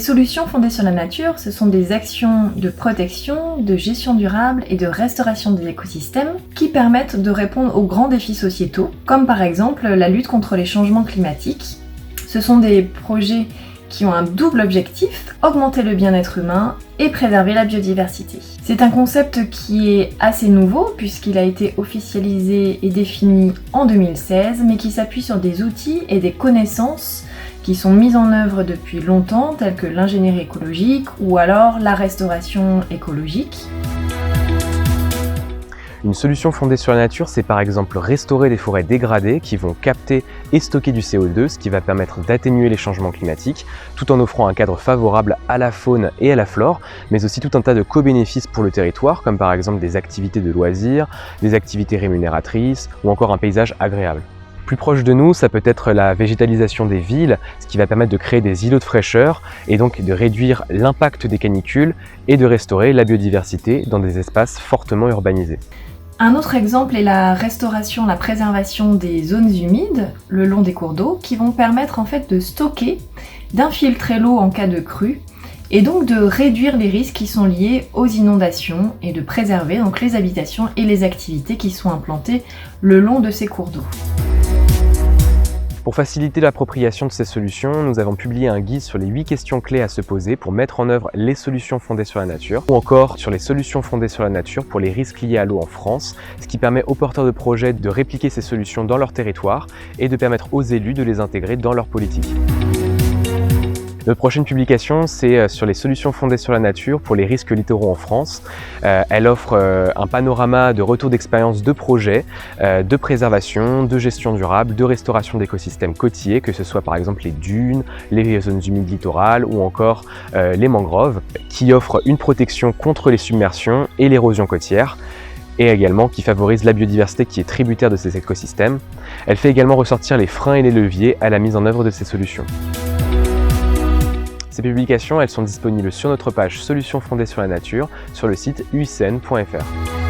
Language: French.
solutions fondées sur la nature, ce sont des actions de protection, de gestion durable et de restauration des écosystèmes qui permettent de répondre aux grands défis sociétaux, comme par exemple la lutte contre les changements climatiques. Ce sont des projets qui ont un double objectif, augmenter le bien-être humain et préserver la biodiversité. C'est un concept qui est assez nouveau puisqu'il a été officialisé et défini en 2016, mais qui s'appuie sur des outils et des connaissances qui sont mises en œuvre depuis longtemps, telles que l'ingénierie écologique ou alors la restauration écologique. Une solution fondée sur la nature, c'est par exemple restaurer des forêts dégradées qui vont capter et stocker du CO2, ce qui va permettre d'atténuer les changements climatiques, tout en offrant un cadre favorable à la faune et à la flore, mais aussi tout un tas de co-bénéfices pour le territoire, comme par exemple des activités de loisirs, des activités rémunératrices ou encore un paysage agréable. Plus proche de nous, ça peut être la végétalisation des villes, ce qui va permettre de créer des îlots de fraîcheur et donc de réduire l'impact des canicules et de restaurer la biodiversité dans des espaces fortement urbanisés. Un autre exemple est la restauration, la préservation des zones humides le long des cours d'eau qui vont permettre en fait de stocker, d'infiltrer l'eau en cas de crue et donc de réduire les risques qui sont liés aux inondations et de préserver donc les habitations et les activités qui sont implantées le long de ces cours d'eau. Pour faciliter l'appropriation de ces solutions, nous avons publié un guide sur les 8 questions clés à se poser pour mettre en œuvre les solutions fondées sur la nature, ou encore sur les solutions fondées sur la nature pour les risques liés à l'eau en France, ce qui permet aux porteurs de projets de répliquer ces solutions dans leur territoire et de permettre aux élus de les intégrer dans leur politique. Notre prochaine publication, c'est sur les solutions fondées sur la nature pour les risques littoraux en France. Elle offre un panorama de retour d'expérience de projets, de préservation, de gestion durable, de restauration d'écosystèmes côtiers, que ce soit par exemple les dunes, les zones humides littorales ou encore les mangroves, qui offrent une protection contre les submersions et l'érosion côtière, et également qui favorise la biodiversité qui est tributaire de ces écosystèmes. Elle fait également ressortir les freins et les leviers à la mise en œuvre de ces solutions. Ces publications, elles sont disponibles sur notre page Solutions fondées sur la nature sur le site uicn.fr.